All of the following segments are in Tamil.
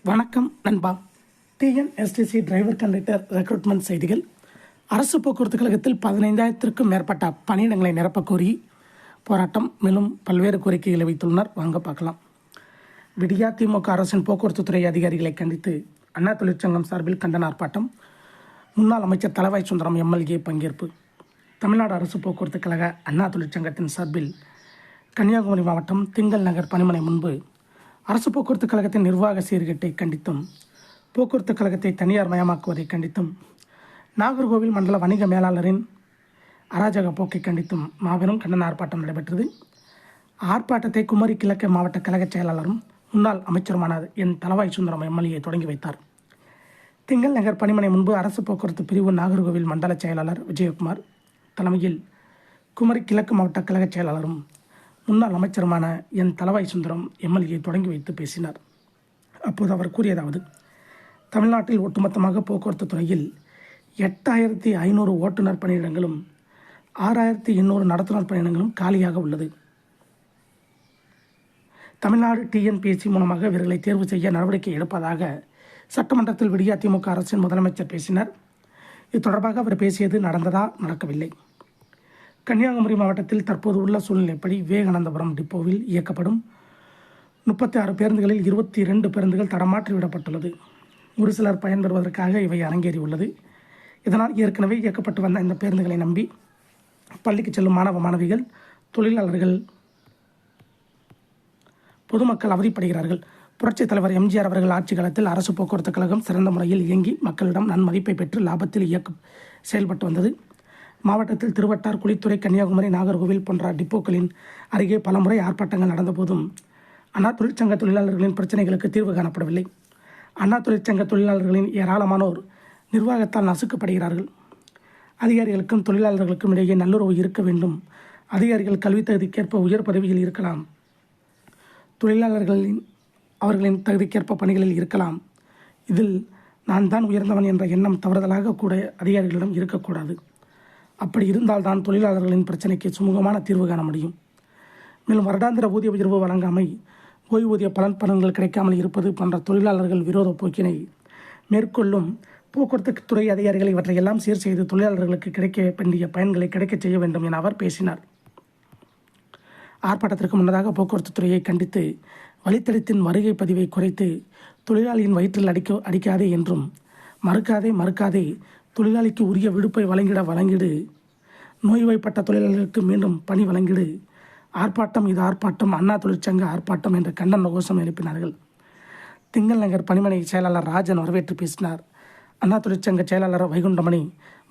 வணக்கம் நண்பா. டிஎன்எஸ்டிசி டிரைவர் கண்டக்டர் ரெக்ரூட்மெண்ட் செய்திகள். அரசு போக்குவரத்து கழகத்தில் 15,000க்கும் மேற்பட்ட பணியிடங்களை நிரப்பக் கோரி போராட்டம். மேலும் பல்வேறு கோரிக்கைகளை வைத்துள்ளனர். வாங்க பார்க்கலாம். விடியா திமுக அரசின் போக்குவரத்து துறை அதிகாரிகளை கண்டித்து அண்ணா தொழிற்சங்கம் சார்பில் கண்டன ஆர்ப்பாட்டம். முன்னாள் அமைச்சர் தளவாய் சுந்தரம் எம்எல்ஏ பங்கேற்பு. தமிழ்நாடு அரசு போக்குவரத்து கழக அண்ணா தொழிற்சங்கத்தின் சார்பில் கன்னியாகுமரி மாவட்டம் திங்கள் நகர் பணிமனை முன்பு அரசு போக்குவரத்து கழகத்தின் நிர்வாக சீர்கேட்டை கண்டித்தும், போக்குவரத்து கழகத்தை தனியார் மயமாக்குவதை கண்டித்தும், நாகர்கோவில் மண்டல வணிக மேலாளரின் அராஜக போக்கை கண்டித்தும் மாபெரும் கண்டன ஆர்ப்பாட்டம் நடைபெற்றது. ஆர்ப்பாட்டத்தை குமரி கிழக்கு மாவட்ட கழக செயலாளரும் முன்னாள் அமைச்சருமான என் தளவாய் சுந்தரம் எம்எல்ஏ தொடங்கி வைத்தார். திங்கள் நகர் பணிமனை முன்பு அரசு போக்குவரத்து பிரிவு நாகர்கோவில் மண்டல செயலாளர் விஜயகுமார் தலைமையில் குமரி கிழக்கு மாவட்ட கழக செயலாளரும் முன்னாள் அமைச்சருமான என் தளவாய் சுந்தரம் எம்எல்ஏ தொடங்கி வைத்து பேசினார். அப்போது அவர் கூறியதாவது: தமிழ்நாட்டில் ஒட்டுமொத்தமாக போக்குவரத்து துறையில் 8,500 ஓட்டுநர் பணியிடங்களும் 6,800 நடத்துனர் பணியிடங்களும் காலியாக உள்ளது. தமிழ்நாடு டிஎன்பிஎஸ்சி மூலமாக இவர்களை தேர்வு செய்ய நடவடிக்கை எடுப்பதாக சட்டமன்றத்தில் விடியா திமுக அரசின் முதலமைச்சர் பேசினார். இது தொடர்பாக அவர் பேசியது நடந்ததா, நடக்கவில்லை. கன்னியாகுமரி மாவட்டத்தில் தற்போது உள்ள சூழ்நிலைப்படி விவேகானந்தபுரம் டிப்போவில் இயக்கப்படும் 36 பேருந்துகளில் 22 பேருந்துகள் தடமாற்றி விடப்பட்டுள்ளது. ஒரு சிலர் பயன்பெறுவதற்காக இவை அரங்கேறியுள்ளது. இதனால் ஏற்கனவே இயக்கப்பட்டு வந்த இந்த பேருந்துகளை நம்பி பள்ளிக்கு செல்லும் மாணவ மாணவிகள், தொழிலாளர்கள், பொதுமக்கள் அவதிப்படுகிறார்கள். புரட்சித் தலைவர் எம்ஜிஆர் அவர்கள் ஆட்சி காலத்தில் அரசு போக்குவரத்து கழகம் சிறந்த முறையில் இயங்கி மக்களிடம் நன்மதிப்பை பெற்று லாபத்தில் செயல்பட்டு வந்தது. மாவட்டத்தில் திருவட்டார், குளித்துறை, கன்னியாகுமரி, நாகர்கோவில் போன்ற டிப்போக்களின் அருகே பலமுறை ஆர்ப்பாட்டங்கள் நடந்தபோதும் அண்ணா தொழிற்சங்க தொழிலாளர்களின் பிரச்சனைகளுக்கு தீர்வு காணப்படவில்லை. அண்ணா தொழிற்சங்க தொழிலாளர்களின் ஏராளமானோர் நிர்வாகத்தால் நசுக்கப்படுகிறார்கள். அதிகாரிகளுக்கும் தொழிலாளர்களுக்கும் இடையே நல்லுறவு இருக்க வேண்டும். அதிகாரிகள் கல்வி தகுதிக்கேற்ப உயர் பதவியில் இருக்கலாம். தொழிலாளர்களின் அவர்களின் தகுதிக்கேற்ப பணிகளில் இருக்கலாம். இதில் நான் தான் உயர்ந்தவன் என்ற எண்ணம் தவறுதலாக கூட அதிகாரிகளிடம் இருக்கக்கூடாது. அப்படி இருந்தால்தான் தொழிலாளர்களின் பிரச்சனைக்கு சுமூகமான தீர்வு காண முடியும். மேலும் வருடாந்திர ஊதிய உயர்வு வழங்காமை, ஓய்வூதிய பலன்கள் கிடைக்காமல் இருப்பது போன்ற தொழிலாளர்கள் விரோத போக்கினை மேற்கொள்ளும் போக்குவரத்து துறை அதிகாரிகள் இவற்றையெல்லாம் சீர் செய்து தொழிலாளர்களுக்கு கிடைக்க வேண்டிய பயன்களை கிடைக்கச் செய்ய வேண்டும் என அவர் பேசினார். ஆர்ப்பாட்டத்திற்கு முன்னதாக போக்குவரத்து துறையை கண்டித்து வழித்தடத்தின் வருகை பதிவை குறைத்து தொழிலாளியின் வயிற்றில் அடிக்காதே என்றும், மறுக்காதே தொழிலாளிக்கு உரிய விடுப்பை வழங்கிடு, நோய்வாய்ப்பட்ட தொழிலாளர்களுக்கு மீண்டும் பணி வழங்கிடு, இது ஆர்ப்பாட்டம், அண்ணா தொழிற்சங்க ஆர்ப்பாட்டம் என்ற கண்டன கோஷம் எழுப்பினார்கள். திங்கள் நகர் பணிமனை செயலாளர் ராஜன் வரவேற்று பேசினார். அண்ணா தொழிற்சங்க செயலாளர் வைகுண்டமணி,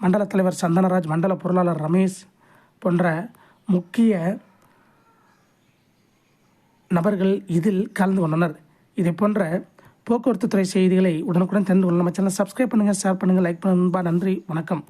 மண்டல தலைவர் சந்தனராஜ், மண்டல பொருளாளர் ரமேஷ் போன்ற முக்கிய நபர்கள் இதில் கலந்து கொண்டனர். இதை போன்ற போக்குவரத்து துறை செய்திகளை உடனுக்குடன் தெரிந்து கொள்ள நம்ம சேனலை சப்ஸ்கிரைப் பண்ணுங்கள், ஷேர் பண்ணுங்கள், லைக் பண்ணுங்கள். நன்றி, வணக்கம்.